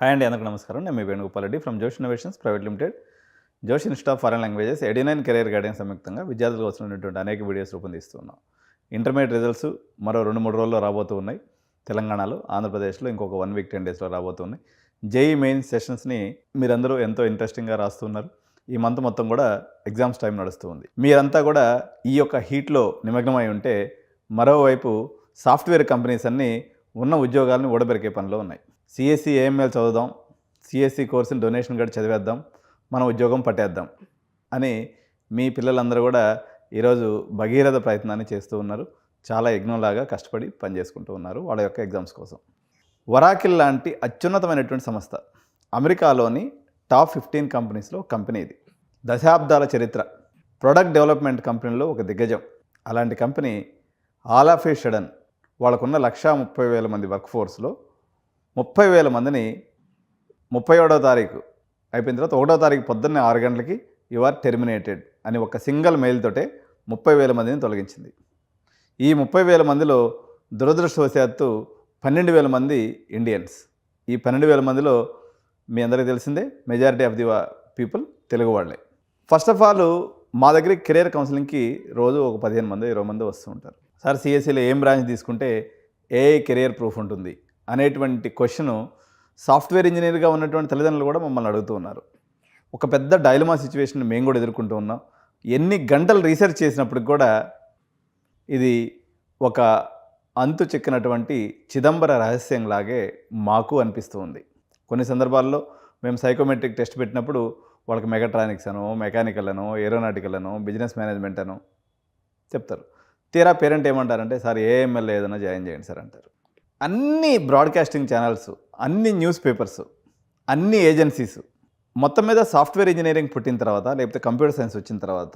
Hi అండి, అందరికీ నమస్కారం. నేను మీ వేణుగోపాల్ రెడ్డి ఫ్రమ్ జోష్ ఇన్నోవేషన్స్ ప్రైవేట్ లిమిటెడ్. జోష్ institute of foreign languages 89 career guidance సంయుక్తంగా విద్యార్థుల కోసం ఉన్నటువంటి అనేక వీడియోస్ రూపొందిస్తున్నాం. ఇంటర్మీడియట్ రిజల్ట్స్ మరో 2-3 రోజుల్లో రాబోతూ ఉన్నాయి. తెలంగాణలో, ఆంధ్రప్రదేశ్లో ఇంకొక 1 వీక్ 10 డేస్లో రాబోతున్నాయి. జేఈ మెయిన్ సెషన్స్ని మీరందరూ ఎంతో ఇంట్రెస్టింగ్గా రాస్తున్నారు. ఈ మంత్ మొత్తం కూడా ఎగ్జామ్స్ టైం నడుస్తూ ఉంది. మీరంతా కూడా ఈ యొక్క హీట్లో నిమగ్నమై ఉంటే, మరోవైపు సాఫ్ట్వేర్ కంపెనీస్ అన్నీ ఉన్న ఉద్యోగాలను ఊడబెరికే పనిలో ఉన్నాయి. సిఎస్సి ఏఎంఎల్ చదువుదాం, సిఎస్సి కోర్సుని డొనేషన్ కూడా చదివేద్దాం, మన ఉద్యోగం పట్టేద్దాం అని మీ పిల్లలందరూ కూడా ఈరోజు భగీరథ ప్రయత్నాన్ని చేస్తూ ఉన్నారు. చాలా యజ్ఞంలాగా కష్టపడి పనిచేసుకుంటూ ఉన్నారు వాళ్ళ యొక్క ఎగ్జామ్స్ కోసం. వరాకిల్ లాంటి అత్యున్నతమైనటువంటి సంస్థ, అమెరికాలోని టాప్ 15 కంపెనీస్లో కంపెనీ ఇది. దశాబ్దాల చరిత్ర, ప్రొడక్ట్ డెవలప్మెంట్ కంపెనీలో ఒక దిగ్గజం. అలాంటి company all of A sudden వాళ్ళకున్న 1,30,000 మంది వర్క్ ఫోర్స్లో 30,000 మందిని 31వ తారీఖు అయిపోయిన తర్వాత 1వ తారీఖు పొద్దున్నే 6 గంటలకి యు ఆర్ టెర్మినేటెడ్ అని ఒక సింగిల్ మెయిల్ తోటే 30,000 మందిని తొలగించింది. ఈ 30,000 మందిలో దురదృష్టవశాత్తు 12,000 మంది ఇండియన్స్. ఈ 12,000 మందిలో మీ అందరికీ తెలిసిందే, majority of the people Telugu వాళ్ళే. ఫస్ట్ ఆఫ్ ఆల్ మా దగ్గరికి కెరియర్ కౌన్సిలింగ్కి రోజు ఒక 15 మంది 20 మంది వస్తూ ఉంటారు. సార్, సిఎస్సిలో ఏం బ్రాంచ్ తీసుకుంటే ఏ కెరియర్ ప్రూఫ్ ఉంటుంది అనేటువంటి క్వశ్చను సాఫ్ట్వేర్ ఇంజనీర్గా ఉన్నటువంటి తల్లిదండ్రులు కూడా మమ్మల్ని అడుగుతూ ఉన్నారు. ఒక పెద్ద డైలమా సిచ్యువేషన్ మేము కూడా ఎదుర్కొంటూ ఉన్నాం. ఎన్ని గంటలు రీసెర్చ్ చేసినప్పటికి కూడా ఇది ఒక అంతు చెక్కినటువంటి చిదంబర రహస్యంలాగే మాకు అనిపిస్తూ ఉంది. కొన్ని సందర్భాల్లో మేము సైకోమెట్రిక్ టెస్ట్ పెట్టినప్పుడు వాళ్ళకి మెగాట్రానిక్స్ అనో, మెకానికల్ అనో, ఏరోనాటికల్ అనో, బిజినెస్ మేనేజ్మెంట్ అనో చెప్తారు. తీరా పేరెంట్ ఏమంటారంటే, సార్ ఏఎంఎల్ ఏదైనా జాయిన్ చేయండి సార్ అంటారు. అన్ని బ్రాడ్కాస్టింగ్ ఛానల్స్, అన్ని న్యూస్ పేపర్స్, అన్ని ఏజెన్సీస్, మొత్తం మీద సాఫ్ట్వేర్ ఇంజనీరింగ్ పుట్టిన తర్వాత, లేకపోతే కంప్యూటర్ సైన్స్ వచ్చిన తర్వాత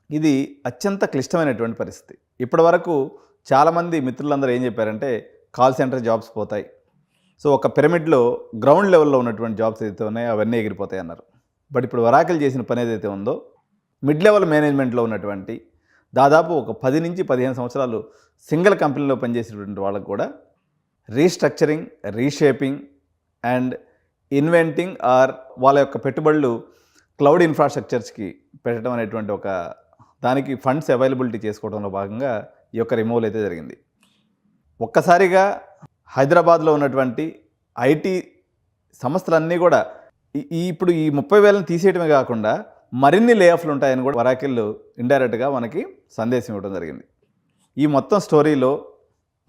ఇది అత్యంత క్లిష్టమైనటువంటి పరిస్థితి. ఇప్పటి వరకు చాలామంది మిత్రులందరూ ఏం చెప్పారంటే, కాల్ సెంటర్ జాబ్స్ పోతాయి, సో ఒక పిరమిడ్లో గ్రౌండ్ లెవెల్లో ఉన్నటువంటి జాబ్స్ ఏదైతే ఉన్నాయో అవన్నీ ఎగిరిపోతాయి అన్నారు. బట్ ఇప్పుడు వరాకిల్ చేసిన పని ఏదైతే ఉందో, మిడ్ లెవెల్ మేనేజ్మెంట్లో ఉన్నటువంటి దాదాపు ఒక 10 నుంచి 15 సంవత్సరాలు సింగిల్ కంపెనీలో పనిచేసేటువంటి వాళ్ళకు కూడా restructuring, reshaping and inventing or వాళ్ళ యొక్క పెట్టుబడులు క్లౌడ్ ఇన్ఫ్రాస్ట్రక్చర్స్కి పెట్టడం అనేటువంటి ఒక దానికి ఫండ్స్ అవైలబిలిటీ చేసుకోవడంలో భాగంగా ఈ యొక్క రిమూవల్ అయితే జరిగింది. ఒక్కసారిగా హైదరాబాద్లో ఉన్నటువంటి ఐటీ సంస్థలన్నీ కూడా ఇప్పుడు ఈ 30,000ని తీసేయడమే కాకుండా మరిన్ని లే ఆఫ్లు ఉంటాయని కూడా వరాకిల్ ఇండైరెక్ట్గా మనకి సందేశం ఇవ్వడం జరిగింది. ఈ మొత్తం స్టోరీలో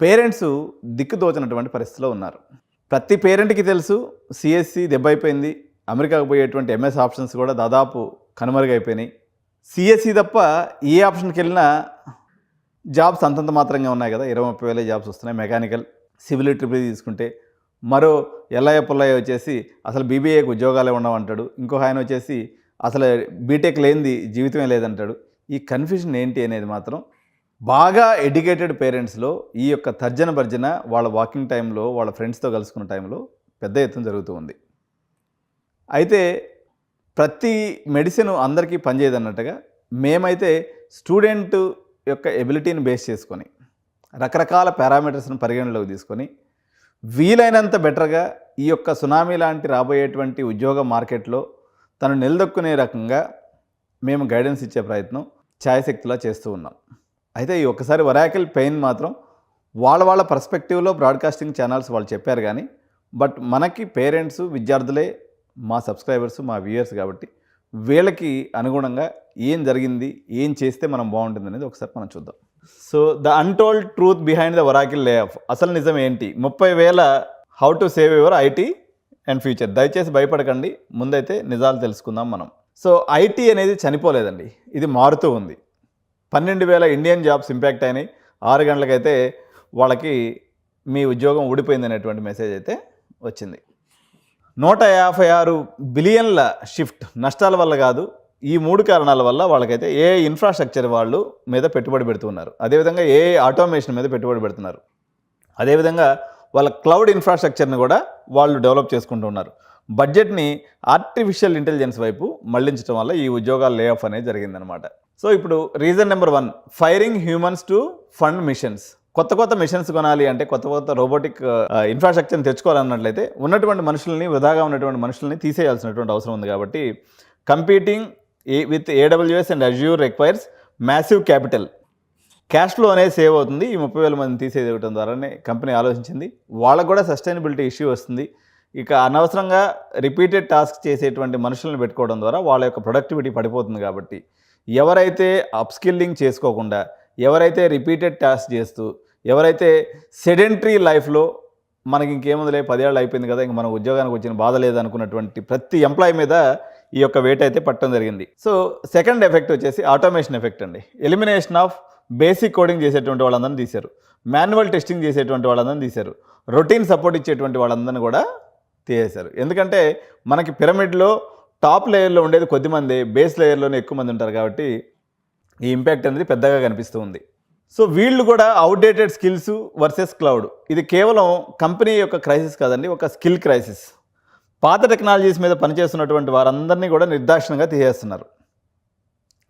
పేరెంట్స్ దిక్కుదోచినటువంటి పరిస్థితిలో ఉన్నారు. ప్రతి పేరెంట్కి తెలుసు సిఎస్సి దెబ్బ అయిపోయింది, అమెరికాకు పోయేటువంటి ఎంఎస్ ఆప్షన్స్ కూడా దాదాపు కనుమరుగైపోయినాయి. సిఎస్సి తప్ప ఏ ఆప్షన్కి వెళ్ళినా జాబ్స్ అంతంత మాత్రంగా ఉన్నాయి కదా, 20-30 జాబ్స్ వస్తున్నాయి. మెకానికల్, సివిల్, ట్రిపుల్ తీసుకుంటే మరో ఎల్లయ్య పుల్లయ్య వచ్చేసి అసలు బీబీఏకి ఉద్యోగాలే ఉండవంటాడు. ఇంకొక ఆయన వచ్చేసి అసలు బీటెక్ లేనిది జీవితమే లేదంటాడు. ఈ కన్ఫ్యూజన్ ఏంటి అనేది మాత్రం బాగా ఎడ్యుకేటెడ్ పేరెంట్స్లో ఈ యొక్క తర్జన భర్జన వాళ్ళ వాకింగ్ టైంలో, వాళ్ళ ఫ్రెండ్స్తో కలుసుకున్న టైంలో పెద్ద ఎత్తున జరుగుతూ ఉంది. అయితే ప్రతి మెడిసిన్ అందరికీ పనిచేయదన్నట్టుగా మేమైతే స్టూడెంట్ యొక్క ఎబిలిటీని బేస్ చేసుకొని రకరకాల పారామీటర్స్ని పరిగణలోకి తీసుకొని వీలైనంత బెటర్గా ఈ యొక్క సునామీ లాంటి రాబోయేటువంటి ఉద్యోగ మార్కెట్లో తను నిలదొక్కునే రకంగా మేము గైడెన్స్ ఇచ్చే ప్రయత్నం ఛాయశక్తిలా చేస్తూ ఉన్నాం. అయితే ఈ ఒక్కసారి వరాకిల్ పెయిన్ మాత్రం వాళ్ళ పర్స్పెక్టివ్లో బ్రాడ్కాస్టింగ్ ఛానల్స్ వాళ్ళు చెప్పారు కానీ, బట్ మనకి పేరెంట్స్, విద్యార్థులే మా సబ్స్క్రైబర్స్, మా వ్యూయర్స్ కాబట్టి వీళ్ళకి అనుగుణంగా ఏం జరిగింది, ఏం చేస్తే మనం బాగుంటుంది అనేది ఒకసారి మనం చూద్దాం. So the untold truth behind the వరాకిల్ lay off. అసలు నిజం ఏంటి? 30,000 how to save your IT and future. దయచేసి భయపడకండి, ముందైతే నిజాలు తెలుసుకుందాం మనం. సో ఐటీ అనేది చనిపోలేదండి, ఇది మారుతూ ఉంది. 12,000 ఇండియన్ జాబ్స్ ఇంపాక్ట్ అయినాయి. 6 గంటలకైతే వాళ్ళకి మీ ఉద్యోగం ఊడిపోయింది అనేటువంటి మెసేజ్ అయితే వచ్చింది. 156 బిలియన్ల షిఫ్ట్ నష్టాల వల్ల కాదు, ఈ 3 కారణాల వల్ల వాళ్ళకైతే ఏ ఇన్ఫ్రాస్ట్రక్చర్ వాళ్ళు మీద పెట్టుబడి పెడుతున్నారు, అదేవిధంగా ఏ ఆటోమేషన్ మీద పెట్టుబడి పెడుతున్నారు, అదేవిధంగా వాళ్ళ క్లౌడ్ ఇన్ఫ్రాస్ట్రక్చర్ని కూడా వాళ్ళు డెవలప్ చేసుకుంటూ ఉన్నారు. బడ్జెట్ని ఆర్టిఫిషియల్ ఇంటెలిజెన్స్ వైపు మళ్లించడం వల్ల ఈ ఉద్యోగాల లే ఆఫ్ అనేది జరిగిందనమాట. సో ఇప్పుడు reason number 1, firing humans to fund machines. కొత్త మిషన్స్ కొనాలి అంటే కొత్త రోబోటిక్ ఇన్ఫ్రాస్ట్రక్చర్ని తెచ్చుకోవాలన్నట్లయితే ఉన్నటువంటి మనుషుల్ని, వృధాగా ఉన్నటువంటి మనుషుల్ని తీసేయాల్సినటువంటి అవసరం ఉంది. కాబట్టి competing with AWS and Azure requires massive capital. Cash flow అనేది సేవ్ అవుతుంది. ఈ 30,000 మందిని తీసేయడం ద్వారానే కంపెనీ ఆలోచించింది. వాళ్ళకు కూడా సస్టైనబిలిటీ ఇష్యూ వస్తుంది. ఇక అనవసరంగా రిపీటెడ్ టాస్క్ చేసేటువంటి మనుషులను పెట్టుకోవడం ద్వారా వాళ్ళ యొక్క ప్రొడక్టివిటీ పడిపోతుంది. కాబట్టి ఎవరైతే అప్స్కిల్లింగ్ చేసుకోకుండా, ఎవరైతే రిపీటెడ్ టాస్క్ చేస్తూ, ఎవరైతే సెడెంటరీ లైఫ్లో మనకి ఇంకేముందిలే 10 ఏళ్ళు అయిపోయింది కదా, ఇంక మన ఉద్యోగానికి వచ్చిన బాధ లేదనుకున్నటువంటి ప్రతి ఎంప్లాయీ మీద ఈ యొక్క వెయిట్ అయితే పట్టడం జరిగింది. సో సెకండ్ ఎఫెక్ట్ వచ్చేసి ఆటోమేషన్ ఎఫెక్ట్ అండి. ఎలిమినేషన్ ఆఫ్ బేసిక్ కోడింగ్ చేసేటువంటి వాళ్ళందరినీ తీశారు, మాన్యువల్ టెస్టింగ్ చేసేటువంటి వాళ్ళందరినీ తీశారు, రొటీన్ సపోర్ట్ ఇచ్చేటువంటి వాళ్ళందరినీ కూడా తీసేశారు. ఎందుకంటే మనకి పిరమిడ్లో టాప్ లేయర్లో ఉండేది కొద్దిమంది, బేస్ లేయర్లోనే ఎక్కువ మంది ఉంటారు. కాబట్టి ఈ ఇంపాక్ట్ అనేది పెద్దగా కనిపిస్తూ ఉంది. సో వీళ్ళు కూడా అవుట్డేటెడ్ స్కిల్స్ వర్సెస్ క్లౌడ్, ఇది కేవలం కంపెనీ యొక్క క్రైసిస్ కాదండి, ఒక స్కిల్ క్రైసిస్. పాత టెక్నాలజీస్ మీద పనిచేస్తున్నటువంటి వారందరినీ కూడా నిర్దాక్షిణంగా తీసేస్తున్నారు.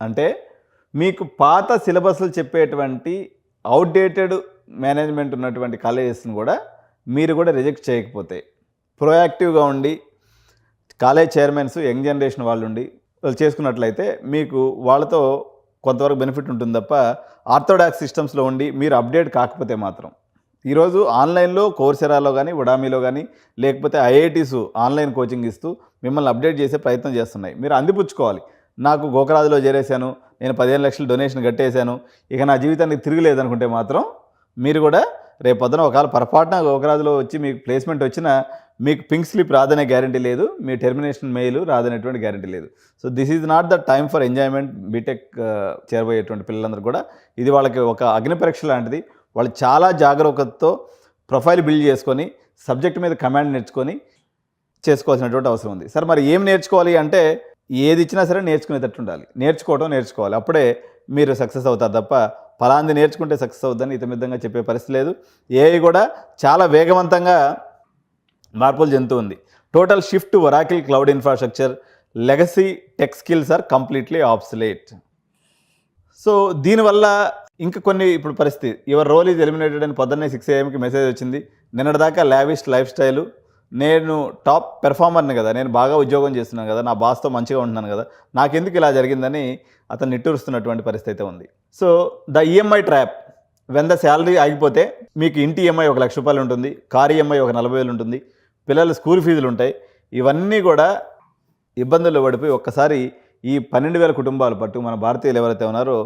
అంటే మీకు పాత సిలబస్లు చెప్పేటువంటి అవుట్డేటెడ్ మేనేజ్మెంట్ ఉన్నటువంటి కాలేజెస్ని కూడా మీరు కూడా రిజెక్ట్ చేయకపోతే, ప్రోయాక్టివ్గా ఉండి కాలేజ్ చైర్మన్స్ యంగ్ జనరేషన్ వాళ్ళు ఉండి వాళ్ళు చేసుకున్నట్లయితే మీకు వాళ్ళతో కొంతవరకు బెనిఫిట్ ఉంటుంది తప్ప, ఆర్థోడాక్స్ సిస్టమ్స్లో ఉండి మీరు అప్డేట్ కాకపోతే మాత్రం ఈరోజు ఆన్లైన్లో కోర్సెరాలో కానీ, ఉడామీలో కానీ, లేకపోతే ఐఐటీస్ ఆన్లైన్ కోచింగ్ ఇస్తూ మిమ్మల్ని అప్డేట్ చేసే ప్రయత్నం చేస్తున్నాయి. మీరు అందిపుచ్చుకోవాలి. నాకు గోకరాజులో చేరేశాను, నేను 15 లక్షలు డొనేషన్ కట్టేశాను, ఇక నా జీవితానికి తిరగలేదనుకుంటే మాత్రం మీరు కూడా రేపు పొద్దున ఒకవేళ పొరపాటున గోకరాజులో వచ్చి మీకు ప్లేస్మెంట్ వచ్చినా మీకు పింక్ స్లిప్ రాదనే గ్యారంటీ లేదు, మీ టెర్మినేషన్ మెయిల్ రాదనేటువంటి గ్యారంటీ లేదు. So this is not the time for enjoyment. BTech చేరబోయేటువంటి పిల్లలందరూ కూడా ఇది వాళ్ళకి ఒక అగ్ని పరీక్ష లాంటిది. వాళ్ళు చాలా జాగరూకతతో ప్రొఫైల్ బిల్డ్ చేసుకొని సబ్జెక్ట్ మీద కమాండ్ నేర్చుకొని చేసుకోవాల్సినటువంటి అవసరం ఉంది. సరే మరి ఏం నేర్చుకోవాలి అంటే, ఏది ఇచ్చినా సరే నేర్చుకునేటట్టు ఉండాలి. నేర్చుకోవాలి, అప్పుడే మీరు సక్సెస్ అవుతారు తప్ప ఫలాంది నేర్చుకుంటే సక్సెస్ అవుతుందని ఇతమిద్దంగా చెప్పే పరిస్థితి లేదు. ఏఐ కూడా చాలా వేగవంతంగా మార్పులు చెందుతూ ఉంది. Total shift to Oracle cloud infrastructure, legacy tech skills are completely obsolete. So దీనివల్ల ఇంకా కొన్ని ఇప్పుడు పరిస్థితి, యువర్ రోల్ ఈజ్ ఎలిమినేటెడ్ అని పొద్దున్నే 6 AM మెసేజ్ వచ్చింది. నిన్నటిదాకా లావిష్ లైఫ్ స్టైలు, నేను టాప్ పెర్ఫార్మర్ని కదా, నేను బాగా ఉద్యోగం చేస్తున్నాను కదా, నా బాస్తో మంచిగా ఉంటున్నాను కదా, నాకెందుకు ఇలా జరిగిందని అతను నిట్టూరుస్తున్నటువంటి పరిస్థితి అయితే ఉంది. So the EMI trap, when the salary ఆగిపోతే మీకు ఇంటి ఈఎంఐ 1 లక్ష రూపాయలు ఉంటుంది, కారు ఈఎంఐ 40,000 ఉంటుంది, పిల్లల స్కూల్ ఫీజులు ఉంటాయి. ఇవన్నీ కూడా ఇబ్బందుల్లో పడిపోయి ఒక్కసారి ఈ 12,000 కుటుంబాలు పట్టు మన భారతీయులు ఎవరైతే ఉన్నారో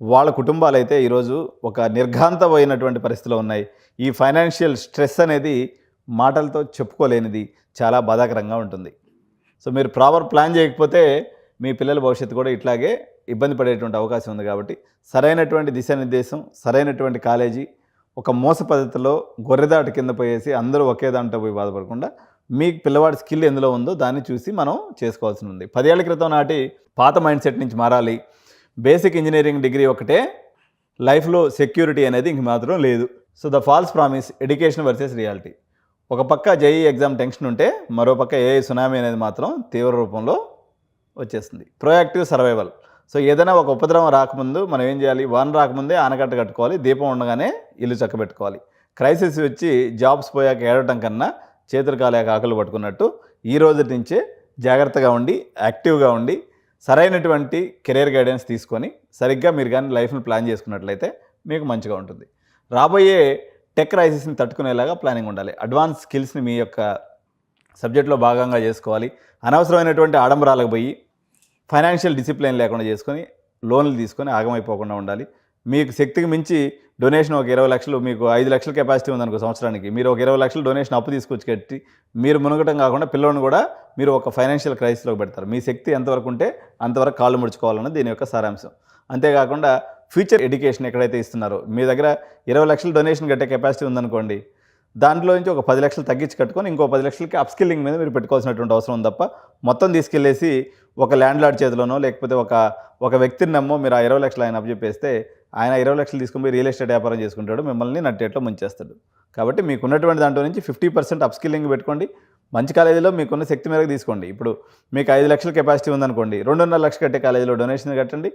వాళ్ళ కుటుంబాలు అయితే ఈరోజు ఒక నిర్ఘాంతమైనటువంటి పరిస్థితిలో ఉన్నాయి. ఈ ఫైనాన్షియల్ స్ట్రెస్ అనేది మాటలతో చెప్పుకోలేనిది, చాలా బాధాకరంగా ఉంటుంది. సో మీరు ప్రాపర్ ప్లాన్ చేయకపోతే మీ పిల్లల భవిష్యత్తు కూడా ఇట్లాగే ఇబ్బంది పడేటువంటి అవకాశం ఉంది. కాబట్టి సరైనటువంటి దిశానిర్దేశం, సరైనటువంటి కాలేజీ, ఒక మోస పద్ధతిలో గొర్రెదాటు కింద పోయేసి అందరూ ఒకే దాంట్లో పోయి బాధపడకుండా మీకు పిల్లవాడి స్కిల్ ఎందులో ఉందో దాన్ని చూసి మనం చేసుకోవాల్సి ఉంది. 10 ఏళ్ల క్రితం నాటి పాత మైండ్ సెట్ నుంచి మారాలి. బేసిక్ ఇంజనీరింగ్ డిగ్రీ ఒకటే లైఫ్లో సెక్యూరిటీ అనేది ఇంక మాత్రం లేదు. So the false promise, education versus reality. ఒక పక్క జేఈ ఎగ్జామ్ టెన్షన్ ఉంటే మరో పక్క ఏఐ సునామీ అనేది మాత్రం తీవ్ర రూపంలో వచ్చేస్తుంది. Proactive survival. సో ఏదైనా ఒక ఉపద్రవం రాకముందు మనం ఏం చేయాలి? వాన రాకముందే ఆనకట్ట కట్టుకోవాలి, దీపం ఉండగానే ఇల్లు చక్కబెట్టుకోవాలి. క్రైసిస్ వచ్చి జాబ్స్ పోయాక ఏడవటం కన్నా చేతులు కాలేక ఆకలి పట్టుకున్నట్టు ఈ రోజు నుంచే జాగ్రత్తగా ఉండి, యాక్టివ్గా ఉండి, సరైనటువంటి కెరీర్ గైడెన్స్ తీసుకొని సరిగ్గా మీరు కానీ లైఫ్ని ప్లాన్ చేసుకున్నట్లయితే మీకు మంచిగా ఉంటుంది. రాబోయే టెక్ క్రైసిస్ని తట్టుకునేలాగా ప్లానింగ్ ఉండాలి. అడ్వాన్స్ స్కిల్స్ని మీ యొక్క సబ్జెక్ట్లో భాగంగా చేసుకోవాలి. అనవసరమైనటువంటి ఆడంబరాలకు పోయి ఫైనాన్షియల్ డిసిప్లిన్ లేకుండా చేసుకొని లోన్లు తీసుకొని ఆగమైపోకుండా ఉండాలి. మీకు శక్తికి మించి డొనేషన్ ఒక 20 లక్షలు, మీకు 5 లక్షల కెపాసిటీ ఉందనుకో సంవత్సరానికి, మీరు ఒక 20 లక్షలు డొనేషన్ అప్పు తీసుకొచ్చి కట్టి మీరు మునగటం కాకుండా పిల్లలను కూడా మీరు ఒక ఫైనాన్షియల్ క్రైసిస్లోకి పెడతారు. మీ శక్తి ఎంతవరకు ఉంటే అంతవరకు కాళ్ళు ముడుచుకోవాలన్నది దీని యొక్క సారాంశం. అంతేకాకుండా ఫ్యూచర్ ఎడ్యుకేషన్ ఎక్కడైతే ఇస్తున్నారో, మీ దగ్గర 20 లక్షలు డొనేషన్ కట్టే కెపాసిటీ ఉందనుకోండి, దాంట్లో నుంచి ఒక 10 లక్షలు తగ్గించి కట్టుకొని ఇంకో 10 లక్షలకి అప్స్కిల్లింగ్ మీద మీరు పెట్టుకోవాల్సినటువంటి అవసరం ఉంది తప్ప మొత్తం తీసుకెళ్ళేసి ఒక ల్యాండ్ లార్డ్ చేతిలోనో లేకపోతే ఒక వ్యక్తిని నమ్మో మీరు ఆ 20 లక్షలు ఆయన అప్పచెప్పేస్తే ఆయన 20 లక్షలు తీసుకుని రియల్ ఎస్టేట్ వ్యాపారం చేసుకుంటాడు, మిమ్మల్ని నట్టేట్లో ముంచేస్తాడు. కాబట్టి మీకున్నటువంటి దాంట్లో నుంచి 50% అప్స్కిల్లింగ్ పెట్టుకోండి. మంచి కాలేజీలో మీకున్న శక్తి మేరకు తీసుకోండి. ఇప్పుడు మీకు 5 లక్షల కెపాసిటీ ఉందనుకోండి, 2.5 లక్షలు కట్టే కాలేజీలో డొనేషన్ కట్టండి.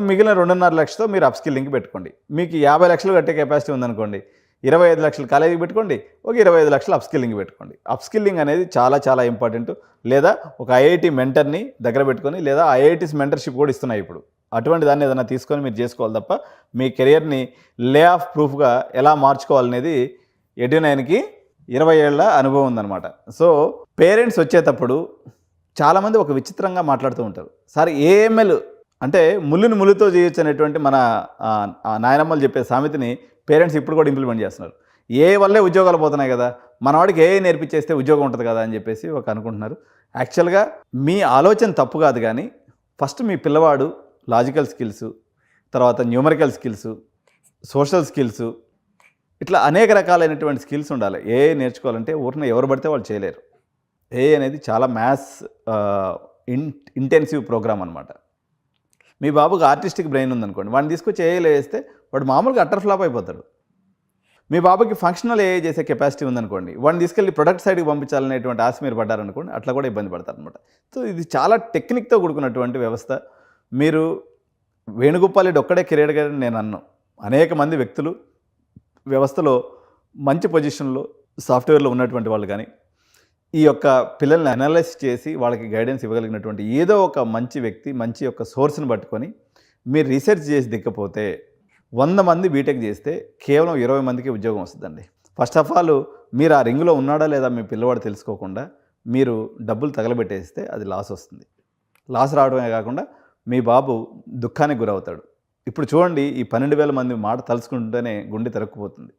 మిగిలిన 2.5 లక్షలతో మీరు అప్స్కిల్లింగ్కి పెట్టుకోండి. మీకు 50 లక్షలు కట్టే కెపాసిటీ ఉందనుకోండి, 25 లక్షలు కాలేజీకి పెట్టుకోండి, ఒక 25 లక్షలు అప్స్కిల్లింగ్ పెట్టుకోండి. అప్స్కిల్లింగ్ అనేది చాలా చాలా ఇంపార్టెంట్. లేదా ఒక ఐఐటి మెంటర్ని దగ్గర పెట్టుకొని, లేదా ఐఐటీస్ మెంటర్షిప్ కూడా ఇస్తున్నాయి ఇప్పుడు. అటువంటి దాన్ని ఏదైనా తీసుకొని మీరు చేసుకోవాలి తప్ప మీ కెరియర్ని లే ఆఫ్ ప్రూఫ్గా ఎలా మార్చుకోవాలనేది ఎడ్యునైన్కి 20 ఏళ్ల అనుభవం ఉందన్నమాట. సో పేరెంట్స్ వచ్చేటప్పుడు చాలామంది ఒక విచిత్రంగా మాట్లాడుతూ ఉంటారు. సార్ ఏఎంఎల్ అంటే ముళ్ళుని ముళ్ళుతో చేయొచ్చు అనేటువంటి మన నాయనమ్మలు చెప్పే సామెతని పేరెంట్స్ ఇప్పుడు కూడా ఇంప్లిమెంట్ చేస్తున్నారు. ఏ వల్లే ఉద్యోగాలు పోతున్నాయి కదా, మనవాడికి ఏ నేర్పించేస్తే ఉద్యోగం ఉంటుంది కదా అని చెప్పేసి ఒక అనుకుంటున్నారు. యాక్చువల్గా మీ ఆలోచన తప్పు కాదు, కానీ ఫస్ట్ మీ పిల్లవాడు లాజికల్ స్కిల్స్, తర్వాత న్యూమరికల్ స్కిల్స్, సోషల్ స్కిల్స్, ఇట్లా అనేక రకాలైనటువంటి స్కిల్స్ ఉండాలి. ఏ నేర్చుకోవాలంటే ఊరిని ఎవరు పడితే వాళ్ళు చేయలేరు. ఏ అనేది చాలా మ్యాథ్స్ ఇంటెన్సివ్ ప్రోగ్రామ్ అనమాట. మీ బాబుకి ఆర్టిస్టిక్ బ్రెయిన్ ఉందనుకోండి, వాడిని తీసుకొచ్చి ఏఐలో వేస్తే వాడు మామూలుగా అట్టర్ ఫ్లాప్ అయిపోతాడు. మీ బాబుకి ఫంక్షనల్ ఏఐ చేసే కెపాసిటీ ఉందనుకోండి, వాడిని తీసుకెళ్ళి ప్రొడక్ట్ సైడ్కి పంపించాలనేటువంటి ఆశ మీరు పడ్డారనుకోండి, అట్లా కూడా ఇబ్బంది పడతారనమాట. సో ఇది చాలా టెక్నిక్తో కూడుకున్నటువంటి వ్యవస్థ. మీరు వేణుగోపాల్ రెడ్డి ఒక్కడే కెరీర్ గారని నేను అన్నాను. అనేక మంది వ్యక్తులు వ్యవస్థలో మంచి పొజిషన్లో సాఫ్ట్వేర్లో ఉన్నటువంటి వాళ్ళు కానీ ఈ యొక్క పిల్లల్ని అనలైజ్ చేసి వాళ్ళకి గైడెన్స్ ఇవ్వగలిగినటువంటి ఏదో ఒక మంచి వ్యక్తి, మంచి యొక్క సోర్స్ని పట్టుకొని మీరు రీసెర్చ్ చేసి దిక్కపోతే 100 మంది బీటెక్ చేస్తే కేవలం 20 మందికి ఉద్యోగం వస్తుందండి. ఫస్ట్ ఆఫ్ ఆల్ మీరు ఆ రింగ్లో ఉన్నాడా లేదా మీ పిల్లవాడు తెలుసుకోకుండా మీరు డబ్బులు తగలబెట్టేస్తే అది లాస్ వస్తుంది. లాస్ రావడమే కాకుండా మీ బాబు దుఃఖానికి గురవుతాడు. ఇప్పుడు చూడండి, ఈ 12,000 మంది మాట తలుచుకుంటేనే గుండె తెరక్కుపోతుంది.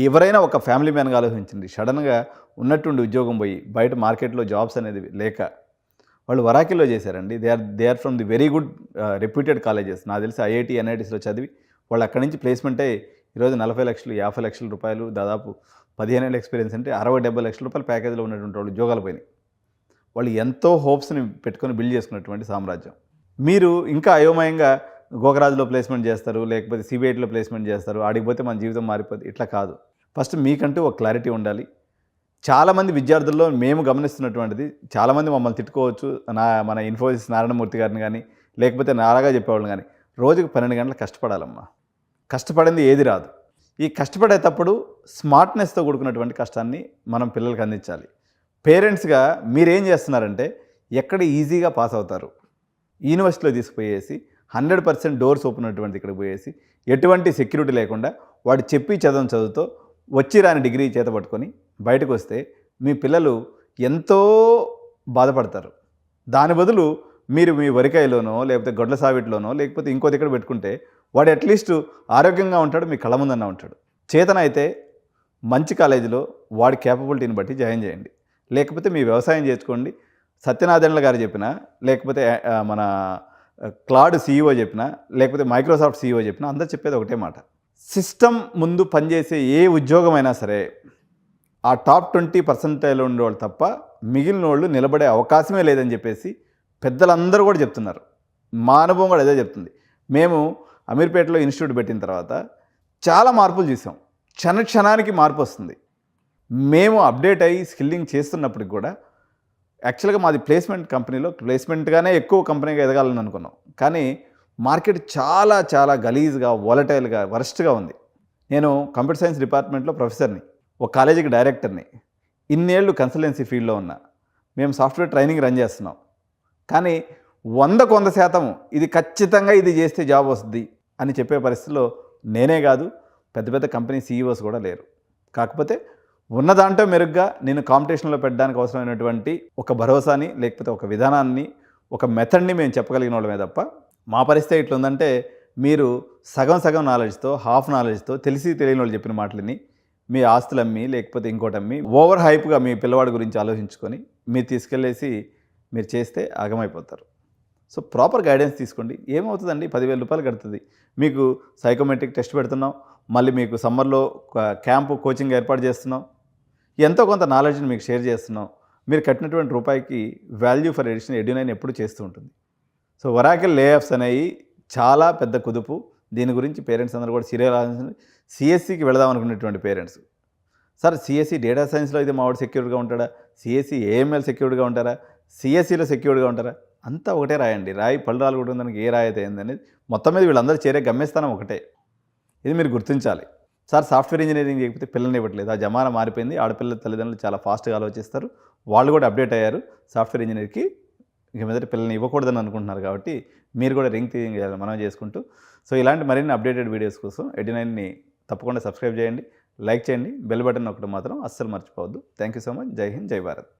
ఎవరైనా ఒక ఫ్యామిలీ మ్యాన్గా ఆలోచించండి. సడన్గా ఉన్నట్టుండి ఉద్యోగం పోయి బయట మార్కెట్లో జాబ్స్ అనేది లేక వాళ్ళు వరాకిల్లో చేశారండి. They are from the very good reputed colleges. నాకు తెలిసి ఐఐటి ఎన్ఐటీస్లో చదివి వాళ్ళు అక్కడి నుంచి ప్లేస్మెంట్ అయ్యి ఈరోజు 40 లక్షలు 50 లక్షల రూపాయలు, దాదాపు 15 ఏళ్ళ ఎక్స్పీరియన్స్ అంటే 60-70 లక్షల రూపాయల ప్యాకేజీలో ఉన్నటువంటి వాళ్ళు ఉద్యోగాలు పోయినాయి. వాళ్ళు ఎంతో హోప్స్ని పెట్టుకొని బిల్డ్ చేసుకున్నటువంటి సామ్రాజ్యం. మీరు ఇంకా అయోమయంగా గోకరాజులో ప్లేస్మెంట్ చేస్తారు, లేకపోతే సిబిఐటీలో ప్లేస్మెంట్ చేస్తారు, ఆడిపోతే మన జీవితం మారిపోతుంది. ఇట్లా కాదు. ఫస్ట్ మీకంటూ ఒక క్లారిటీ ఉండాలి. చాలామంది విద్యార్థుల్లో మేము గమనిస్తున్నటువంటిది, చాలామంది మమ్మల్ని తిట్టుకోవచ్చు, మన ఇన్ఫోసిస్ నారాయణమూర్తి గారిని కానీ లేకపోతే నారాగా చెప్పేవాళ్ళని కానీ, రోజుకు 12 గంటలు కష్టపడాలమ్మా. కష్టపడింది ఏది రాదు. ఈ కష్టపడేటప్పుడు స్మార్ట్నెస్తో కూడుకున్నటువంటి కష్టాన్ని మనం పిల్లలకు అందించాలి. పేరెంట్స్గా మీరేం చేస్తున్నారంటే, ఎక్కడ ఈజీగా పాస్ అవుతారు యూనివర్సిటీలో తీసుకుపోయేసి 100% డోర్స్ ఓపెన్ ఉన్నటువంటి ఇక్కడికి పోయేసి ఎటువంటి సెక్యూరిటీ లేకుండా వాడు చెప్పి చదువుతో వచ్చి రాని డిగ్రీ చేత పట్టుకొని బయటకు వస్తే మీ పిల్లలు ఎంతో బాధపడతారు. దాని బదులు మీరు మీ వరికాయలోనో లేకపోతే గొడ్ల సావిట్లోనో లేకపోతే ఇంకో దగ్గర పెట్టుకుంటే వాడు అట్లీస్ట్ ఆరోగ్యంగా ఉంటాడు, మీ కళ్ళ ముందన్న ఉంటాడు. చేతన అయితే మంచి కాలేజీలో వాడి క్యాపబిలిటీని బట్టి జాయిన్ చేయండి. లేకపోతే మీ వ్యవసాయం చేసుకోండి. సత్యనారాయణ గారు చెప్పినా, లేకపోతే మన క్లాడ్ సీఈఓ చెప్పినా, లేకపోతే మైక్రోసాఫ్ట్ సీఈఓ చెప్పినా అందరూ చెప్పేది ఒకటే మాట. సిస్టమ్ ముందు పనిచేసే ఏ ఉద్యోగమైనా సరే ఆ టాప్ 20% ఉండేవాళ్ళు తప్ప మిగిలిన వాళ్ళు నిలబడే అవకాశమే లేదని చెప్పేసి పెద్దలందరూ కూడా చెప్తున్నారు. మా అనుభవం కూడా అదే చెప్తుంది. మేము అమీర్పేటలో ఇన్స్టిట్యూట్ పెట్టిన తర్వాత చాలా మార్పులు చూసాం. క్షణానికి మార్పు వస్తుంది. మేము అప్డేట్ అయ్యి స్కిల్లింగ్ చేస్తున్నప్పటికి కూడా యాక్చువల్గా మాది ప్లేస్మెంట్ కంపెనీలో ప్లేస్మెంట్గానే ఎక్కువ కంపెనీగా ఎదగాలని అనుకున్నాం. కానీ మార్కెట్ చాలా చాలా గలీజ్గా, వాలటైల్గా, వరస్ట్గా ఉంది. నేను కంప్యూటర్ సైన్స్ డిపార్ట్మెంట్లో ప్రొఫెసర్ని, ఒక కాలేజీకి డైరెక్టర్ని, ఇన్నేళ్ళు కన్సల్టెన్సీ ఫీల్డ్లో ఉన్నా. మేము సాఫ్ట్వేర్ ట్రైనింగ్ రన్ చేస్తున్నాం. కానీ 100% ఇది ఖచ్చితంగా ఇది చేస్తే జాబ్ వస్తుంది అని చెప్పే పరిస్థితిలో నేనే కాదు, పెద్ద పెద్ద కంపెనీ సీఈఓస్ కూడా లేరు. కాకపోతే ఉన్న దాంట్లో మెరుగ్గా నేను కాంపిటీషన్లో పెట్టడానికి అవసరమైనటువంటి ఒక భరోసాని, లేకపోతే ఒక విధానాన్ని, ఒక మెథడ్ని మేము చెప్పగలిగిన వాళ్ళమే తప్ప మా పరిస్థితి ఇట్లా ఉందంటే మీరు సగం నాలెడ్జ్తో, హాఫ్ నాలెడ్జ్తో, తెలియని వాళ్ళు చెప్పిన మాటలని మీ ఆస్తులు అమ్మి లేకపోతే ఇంకోటి అమ్మి ఓవర్ హైప్గా మీ పిల్లవాడి గురించి ఆలోచించుకొని మీరు తీసుకెళ్ళేసి మీరు చేస్తే ఆగమైపోతారు. సో ప్రాపర్ గైడెన్స్ తీసుకోండి. ఏమవుతుందండి, 10,000 రూపాయలు కడుతుంది. మీకు సైకోమెట్రిక్ టెస్ట్ పెడుతున్నాం, మళ్ళీ మీకు సమ్మర్లో క్యాంపు కోచింగ్ ఏర్పాటు చేస్తున్నాం, ఎంతో కొంత నాలెడ్జ్ని మీకు షేర్ చేస్తున్నాం. మీరు కట్టినటువంటి రూపాయికి వాల్యూ ఫర్ ఎడిషన్ ఎడ్యునైన్ ఎప్పుడు చేస్తూ ఉంటుంది. సో వరాకిల్ లేఆఫ్స్ అనేవి చాలా పెద్ద కుదుపు. దీని గురించి పేరెంట్స్ అందరూ కూడా సీరియల్ ఆలోచించండి. సిఎస్సికి వెళదాం అనుకునేటువంటి పేరెంట్స్, సార్ సిఎస్సి డేటా సైన్స్లో అయితే మావాడు సెక్యూర్డ్గా ఉంటాడా, సిఎస్సి ఏఎంఎల్ సెక్యూర్డ్గా ఉంటారా, సిఎస్సిలో సెక్యూర్డ్గా ఉంటారా అంతా ఒకటే రాయండి. రాయి పళ్ళు రాలగొట్టిన దానికి ఏ రాయి అయితే ఏందనేది మొత్తం మీద వీళ్ళందరూ చేరే గమ్యస్థానం ఒకటే. ఇది మీరు గుర్తించాలి. సార్ సాఫ్ట్‌వేర్ ఇంజినీరింగ్ చేయకపోతే పిల్లల్ని ఇవ్వట్లేదు. ఆ జమానా మారిపోయింది. ఆడపిల్లల తల్లిదండ్రులు చాలా ఫాస్ట్‌గా ఆలోచిస్తారు. వాళ్ళు కూడా అప్డేట్ అయ్యారు. సాఫ్ట్‌వేర్ ఇంజినీర్‌కి ఇక మీదట పిల్లల్ని ఇవ్వకూడదని అనుకుంటున్నారు కాబట్టి మీరు కూడా రింగ్ తీయాలని మనవి చేసుకుంటూ, సో ఇలాంటి మరిన్ని అప్డేటెడ్ వీడియోస్ కోసం 89ని తప్పకుండా సబ్స్క్రైబ్ చేయండి, లైక్ చేయండి, బెల్ బటన్ నొక్కడం మాత్రం అస్సలు మర్చిపోవద్దు. Thank you so much. జై హింద్, జై భారత్.